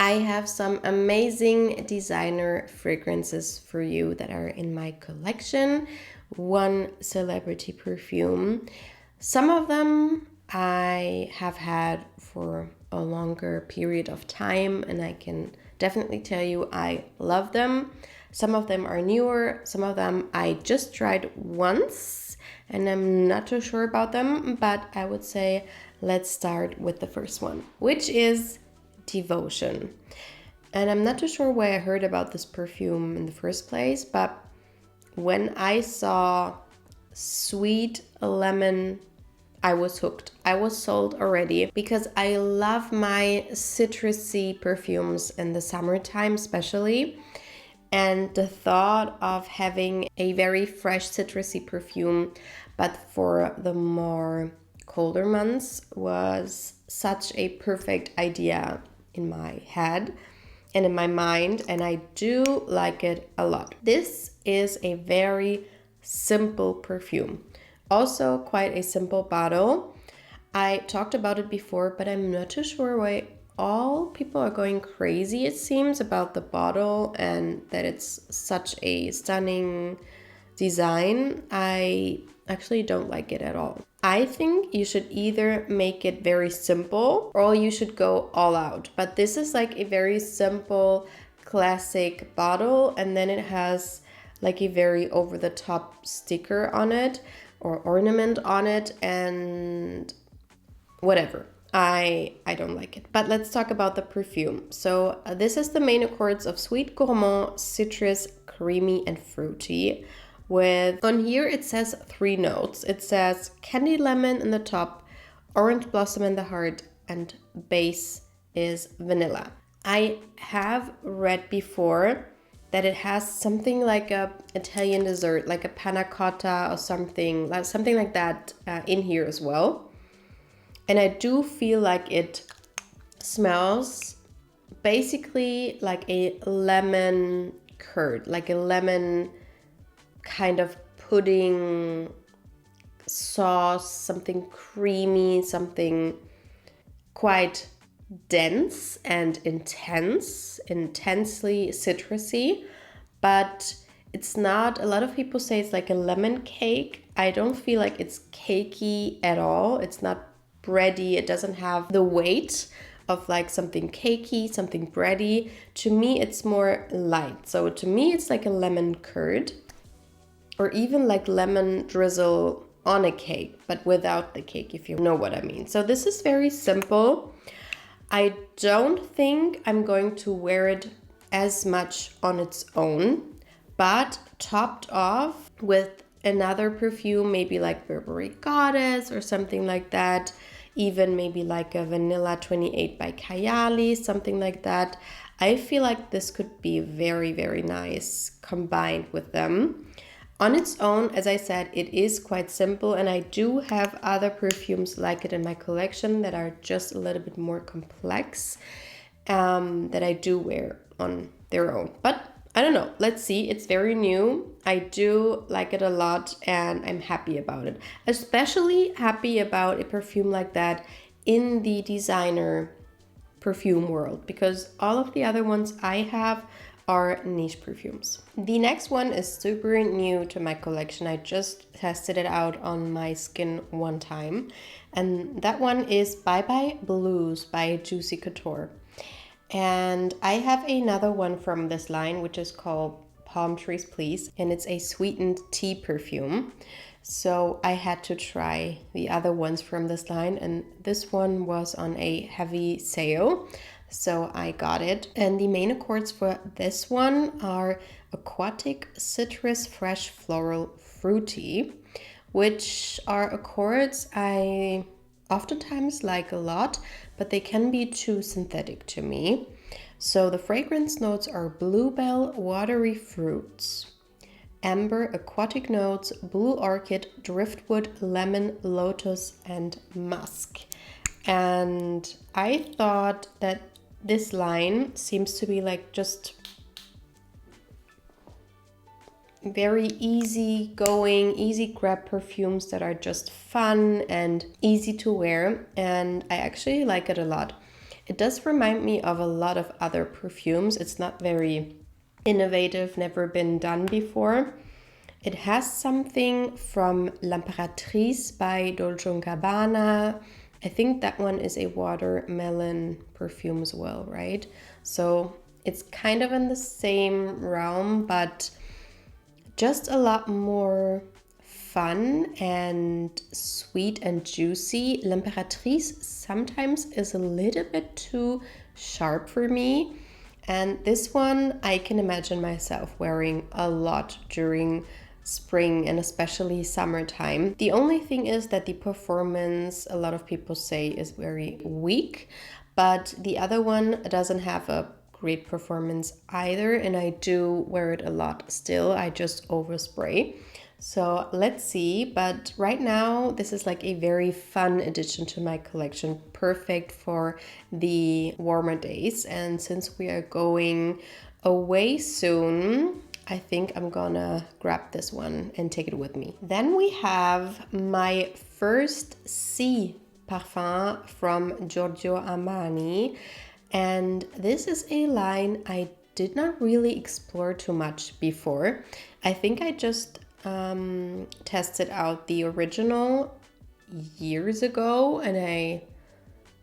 I have some amazing designer fragrances for you that are in my collection. One celebrity perfume. Some of them I have had for a longer period of time, and I can definitely tell you I love them. Some of them are newer, some of them I just tried once and I'm not too sure about them, but I would say let's start with the first one, which is Devotion. And I'm not too sure why I heard about this perfume in the first place, but when I saw sweet lemon, I was hooked. I was sold already because I love my citrusy perfumes in the summertime especially. And the thought of having a very fresh citrusy perfume, but for the more colder months, was such a perfect idea in my head and in my mind, and I do like it a lot. This is a very simple perfume. Also quite a simple bottle. I talked about it before, but I'm not too sure why all people are going crazy, it seems, about the bottle and that it's such a stunning design. I actually don't like it at all. I think you should either make it very simple or you should go all out. But this is like a very simple, classic bottle, and then it has like a very over-the-top sticker on it or ornament on it, and whatever. I don't like it. But let's talk about the perfume. So this is the main accords of sweet, gourmand, citrus, creamy, and fruity. With, on here it says 3 notes. It says candy lemon in the top, orange blossom in the heart, and base is vanilla. I have read before that it has something like a Italian dessert, like a panna cotta or something like that in here as well. And I do feel like it smells basically like a lemon curd, like a lemon kind of pudding sauce, something creamy, something quite dense and intensely citrusy, but it's not, a lot of people say it's like a lemon cake. I don't feel like it's cakey at all. It's not bready. It doesn't have the weight of like something cakey, something bready. To me, it's more light. So to me, it's like a lemon curd or even like lemon drizzle on a cake, but without the cake, if you know what I mean. So this is very simple. I don't think I'm going to wear it as much on its own, but topped off with another perfume, maybe like Burberry Goddess or something like that, even maybe like a Vanilla 28 by Kayali, something like that. I feel like this could be very, very nice combined with them. On its own, as I said, it is quite simple, and I do have other perfumes like it in my collection that are just a little bit more complex, that I do wear on their own. But I don't know, let's see, it's very new. I do like it a lot and I'm happy about it. Especially happy about a perfume like that in the designer perfume world, because all of the other ones I have are niche perfumes. The next one is super new to my collection. I just tested it out on my skin one time, and that one is Bye Bye Blues by Juicy Couture. And I have another one from this line, which is called Palm Trees Please, and it's a sweetened tea perfume. So I had to try the other ones from this line, and this one was on a heavy sale, so I got it. And the main accords for this one are aquatic, citrus, fresh, floral, fruity, which are accords I oftentimes like a lot, but they can be too synthetic to me. So the fragrance notes are bluebell, watery fruits, amber, aquatic notes, blue orchid, driftwood, lemon, lotus, and musk. And I thought that this line seems to be like just very easy going, easy grab perfumes that are just fun and easy to wear, and I actually like it a lot. It does remind me of a lot of other perfumes. It's not very innovative, never been done before. It has something from L'Impératrice by Dolce & Gabbana. I think that one is a watermelon perfume as well, right? So it's kind of in the same realm, but just a lot more fun and sweet and juicy. L'Impératrice sometimes is a little bit too sharp for me. And this one I can imagine myself wearing a lot during spring and especially summertime. The only thing is that the performance, a lot of people say, is very weak, but the other one doesn't have a great performance either, and I do wear it a lot still. I just overspray. So let's see, but right now this is like a very fun addition to my collection, perfect for the warmer days. And since we are going away soon, I think I'm gonna grab this one and take it with me. Then we have my first C parfum from Giorgio Armani, and this is a line I did not really explore too much before. I think I just tested out the original years ago and I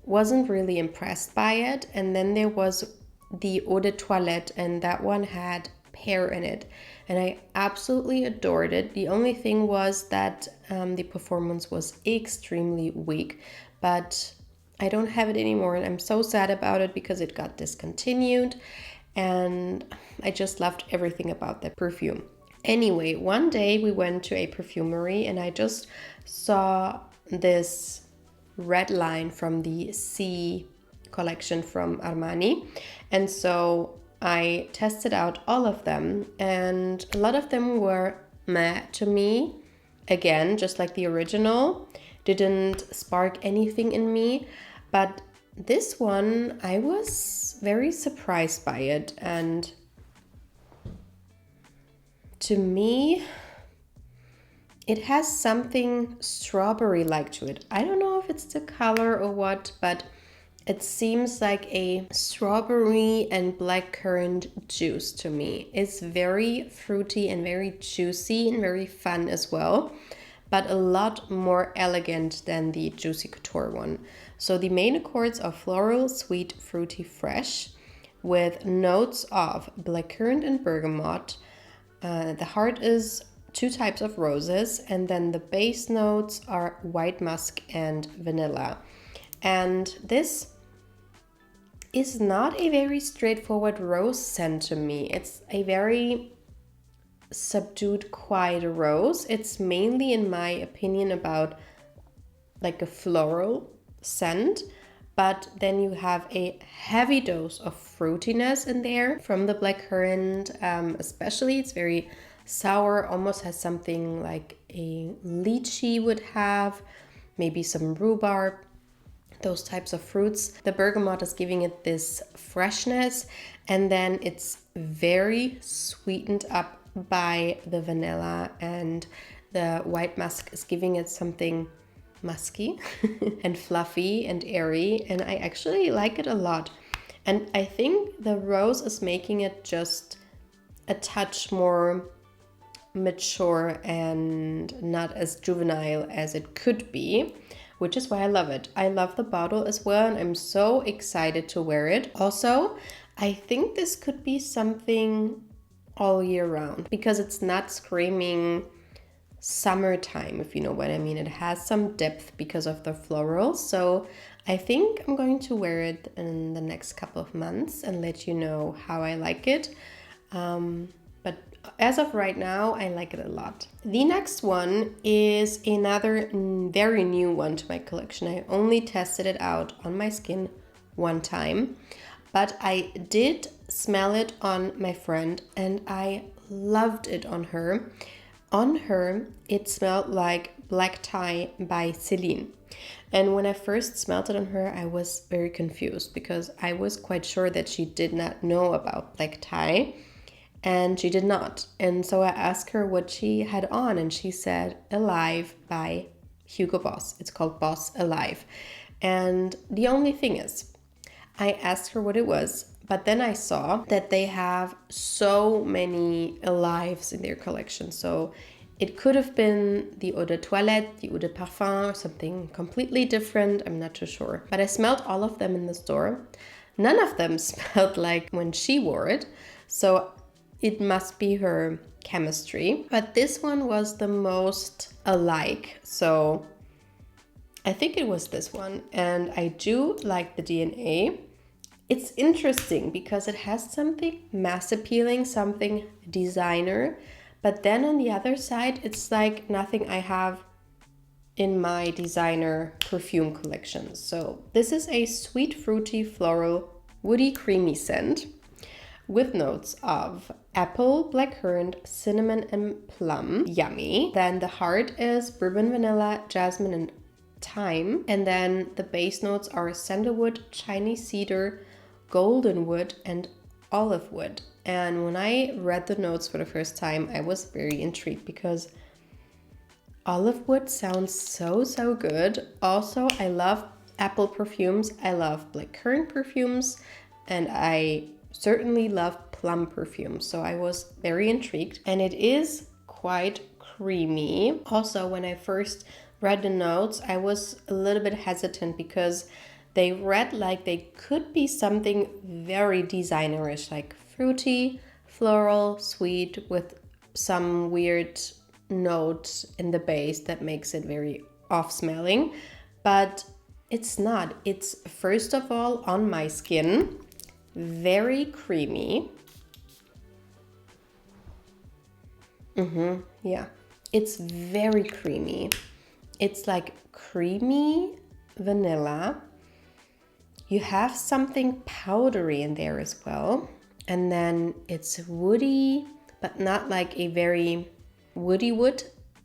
wasn't really impressed by it. And then there was the Eau de Toilette, and that one had pear in it, and I absolutely adored it. The only thing was that the performance was extremely weak, but I don't have it anymore, and I'm so sad about it because it got discontinued, and I just loved everything about that perfume. Anyway, one day we went to a perfumery and I just saw this red line from the C collection from Armani, and so I tested out all of them, and a lot of them were meh to me. Again, just like the original, didn't spark anything in me, but this one I was very surprised by it, and to me it has something strawberry-like to it. I don't know if it's the color or what, but it seems like a strawberry and blackcurrant juice to me. It's very fruity and very juicy and very fun as well, but a lot more elegant than the Juicy Couture one. So the main accords are floral, sweet, fruity, fresh, with notes of blackcurrant and bergamot. The heart is 2 types of roses, and then the base notes are white musk and vanilla. And this is not a very straightforward rose scent to me. It's a very subdued, quiet rose. It's mainly, in my opinion, about like a floral scent, but then you have a heavy dose of fruitiness in there from the blackcurrant. Especially, it's very sour, almost has something like a lychee would have, maybe some rhubarb, those types of fruits. The bergamot is giving it this freshness, and then it's very sweetened up by the vanilla, and the white musk is giving it something musky and fluffy and airy, and I actually like it a lot. And I think the rose is making it just a touch more mature and not as juvenile as it could be, which is why I love it. I love the bottle as well, and I'm so excited to wear it. Also, I think this could be something all year round because it's not screaming summertime, if you know what I mean. It has some depth because of the florals. So I think I'm going to wear it in the next couple of months and let you know how I like it. But as of right now, I like it a lot. The next one is another very new one to my collection. I only tested it out on my skin one time, but I did smell it on my friend and I loved it on her. On her, it smelled like Black Tie by Celine. And when I first smelled it on her, I was very confused because I was quite sure that she did not know about Black Tie, and she did not. And so I asked her what she had on, and she said Alive by Hugo Boss. It's called Boss Alive. And the only thing is, I asked her what it was, but then I saw that they have so many lives in their collection. So it could have been the eau de toilette, the eau de parfum, or something completely different. I'm not too sure. But I smelled all of them in the store. None of them smelled like when she wore it. So it must be her chemistry. But this one was the most alike. So I think it was this one. And I do like the DNA. It's interesting because it has something mass appealing, something designer. But then on the other side, it's like nothing I have in my designer perfume collection. So this is a sweet, fruity, floral, woody, creamy scent with notes of apple, blackcurrant, cinnamon, and plum. Yummy. Then the heart is bourbon, vanilla, jasmine, and thyme. And then the base notes are sandalwood, Chinese cedar, golden wood, and olive wood. And when I read the notes for the first time, I was very intrigued because olive wood sounds so good. Also, I love apple perfumes. I love blackcurrant perfumes, and I certainly love plum perfumes. So I was very intrigued, and it is quite creamy. Also, when I first read the notes, I was a little bit hesitant because they read like they could be something very designerish, like fruity, floral, sweet, with some weird note in the base that makes it very off-smelling. But it's not. It's first of all on my skin, very creamy. Yeah, it's very creamy. It's like creamy vanilla. You have something powdery in there as well. And then it's woody, but not like a very woody wood,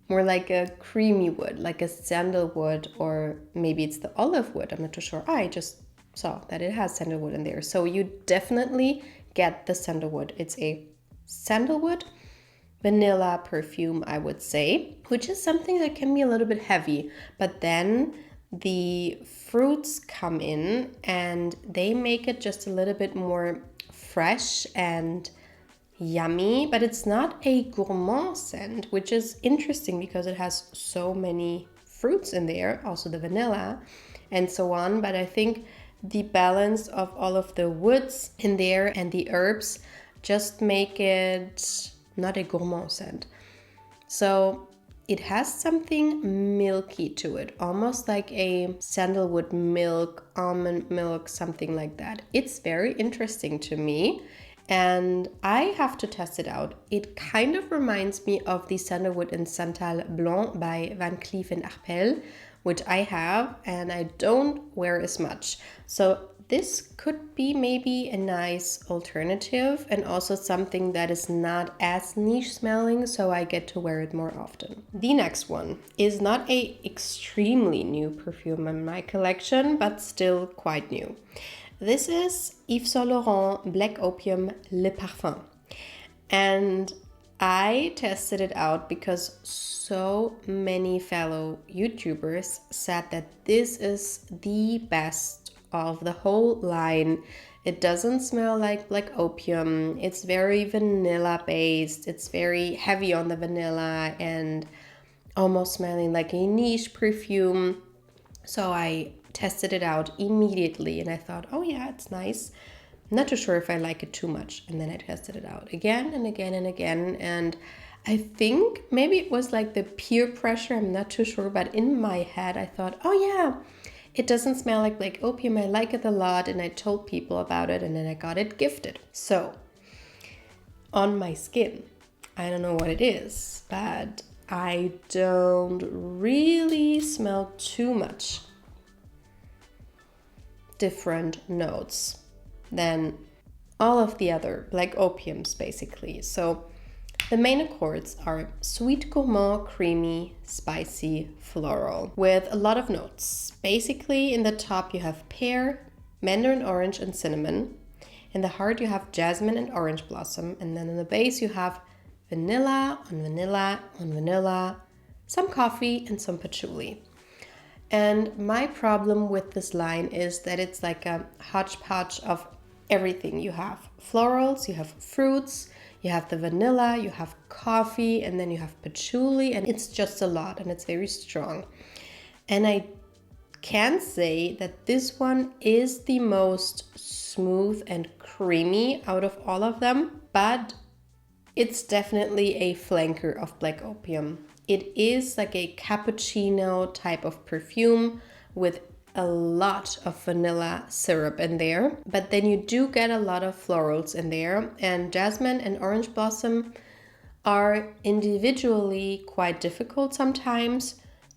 more like a creamy wood, like a sandalwood, or maybe it's the olive wood. I'm not too sure. I just saw that it has sandalwood in there. So you definitely get the sandalwood. It's a sandalwood vanilla perfume, I would say, which is something that can be a little bit heavy, but then the fruits come in and they make it just a little bit more fresh and yummy. But it's not a gourmand scent, which is interesting because it has so many fruits in there, also the vanilla and so on. But I think the balance of all of the woods in there and the herbs just make it not a gourmand scent. So it has something milky to it, almost like a sandalwood milk, almond milk, something like that. It's very interesting to me, and I have to test it out. It kind of reminds me of the Sandalwood and Santal Blanc by Van Cleef & Arpels, which I have and I don't wear as much. So this could be maybe a nice alternative, and also something that is not as niche smelling, so I get to wear it more often. The next one is not a extremely new perfume in my collection, but still quite new. This is Yves Saint Laurent Black Opium Le Parfum. And I tested it out because so many fellow YouTubers said that this is the best of the whole line. It doesn't smell like Black Opium. It's very vanilla based. It's very heavy on the vanilla and almost smelling like a niche perfume. So I tested it out immediately and I thought, oh yeah, it's nice. Not too sure if I like it too much. And then I tested it out again and again and again. And I think maybe it was like the peer pressure. I'm not too sure. But in my head, I thought, oh yeah, it doesn't smell like Black Opium. I like it a lot. And I told people about it and then I got it gifted. So on my skin, I don't know what it is, but I don't really smell too much different notes than all of the other Black Opiums, basically. So the main accords are sweet, gourmand, creamy, spicy, floral, with a lot of notes. Basically, in the top you have pear, mandarin orange, and cinnamon. In the heart you have jasmine and orange blossom. And then in the base you have vanilla on vanilla on vanilla, some coffee, and some patchouli. And my problem with this line is that it's like a hodgepodge of everything. You have florals, you have fruits, you have the vanilla, you have coffee, and then you have patchouli, and it's just a lot and it's very strong. And I can say that this one is the most smooth and creamy out of all of them, but it's definitely a flanker of Black Opium. It is like a cappuccino type of perfume with a lot of vanilla syrup in there, but then you do get a lot of florals in there, and jasmine and orange blossom are individually quite difficult sometimes.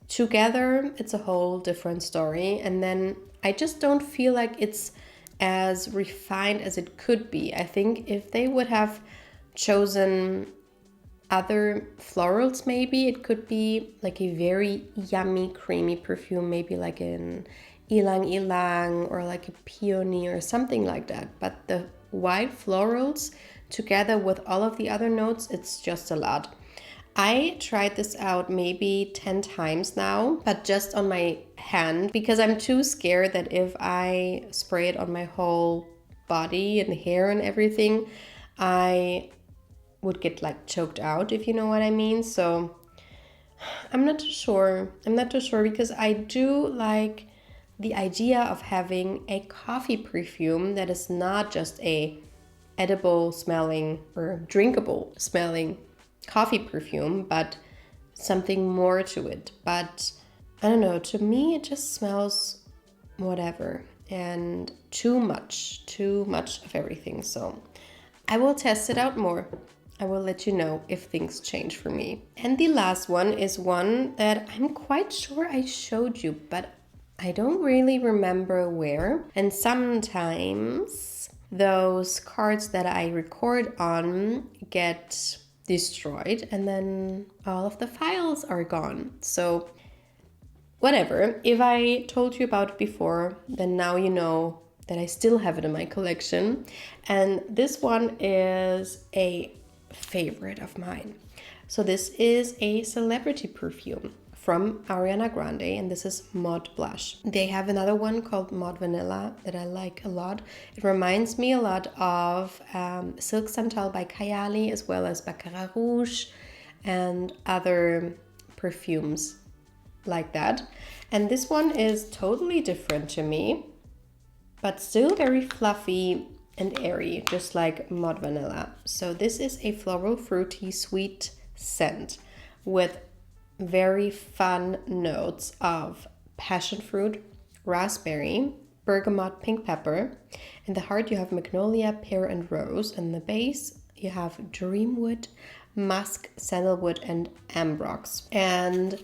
Together, it's a whole different story, and then I just don't feel like it's as refined as it could be. I think if they would have chosen other florals, maybe it could be like a very yummy creamy perfume, maybe like an ylang ylang or like a peony or something like that. But the white florals together with all of the other notes, it's just a lot. I tried this out maybe 10 times now, but just on my hand, because I'm too scared that if I spray it on my whole body and hair and everything, I would get like choked out, if you know what I mean. So I'm not too sure. Because I do like the idea of having a coffee perfume that is not just a edible smelling or drinkable smelling coffee perfume, but something more to it. But I don't know, to me it just smells whatever and too much of everything. So I will test it out more. I will let you know if things change for me. And the last one is one that I'm quite sure I showed you, but I don't really remember where. And sometimes those cards that I record on get destroyed and then all of the files are gone. So whatever, if I told you about it before, then now you know that I still have it in my collection. And this one is a favorite of mine. So this is a celebrity perfume from Ariana Grande, and this is Maud Blush. They have another one called Maud Vanilla that I like a lot. It reminds me a lot of Silk Santal by Kayali, as well as Baccarat Rouge and other perfumes like that. And this one is totally different to me, but still very fluffy and airy, just like Maud Vanilla. So this is a floral, fruity, sweet scent with very fun notes of passion fruit, raspberry, bergamot, pink pepper. In the heart you have magnolia, pear and rose. In the base you have dreamwood, musk, sandalwood and ambrox. And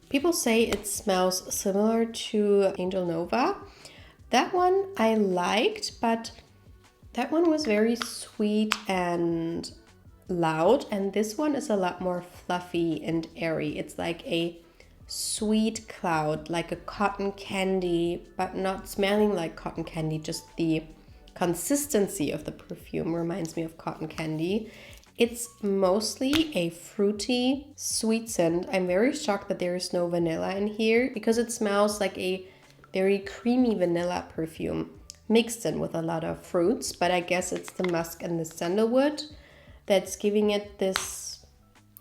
people say it smells similar to Angel Nova. That one I liked, but that one was very sweet and loud, and this one is a lot more fluffy and airy. It's like a sweet cloud, like a cotton candy, but not smelling like cotton candy. Just the consistency of the perfume reminds me of cotton candy. It's mostly a fruity, sweet scent. I'm very shocked that there is no vanilla in here, because it smells like a very creamy vanilla perfume mixed in with a lot of fruits, but I guess it's the musk and the sandalwood that's giving it this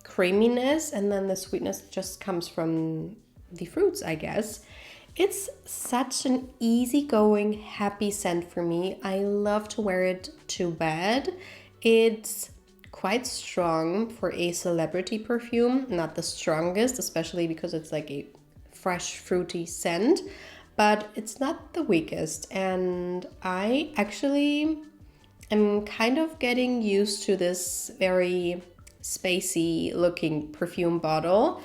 creaminess, and then the sweetness just comes from the fruits, I guess. It's such an easygoing, happy scent for me. I love to wear it to bed. It's quite strong for a celebrity perfume, not the strongest, especially because it's like a fresh, fruity scent, but it's not the weakest. And I actually I'm kind of getting used to this very spacey looking perfume bottle.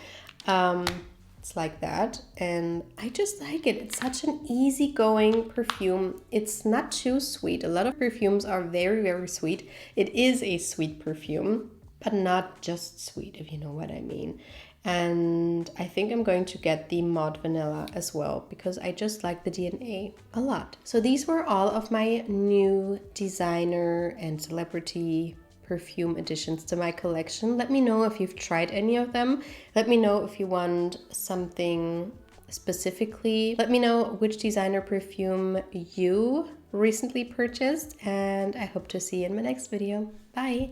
It's like that, and I just like it. It's such an easygoing perfume. It's not too sweet. A lot of perfumes are very, very sweet. It is a sweet perfume, but not just sweet, if you know what I mean. And I think I'm going to get the Maud Vanilla as well, because I just like the DNA a lot. So these were all of my new designer and celebrity perfume additions to my collection. Let me know if you've tried any of them. Let me know if you want something specifically. Let me know which designer perfume you recently purchased, and I hope to see you in my next video. Bye!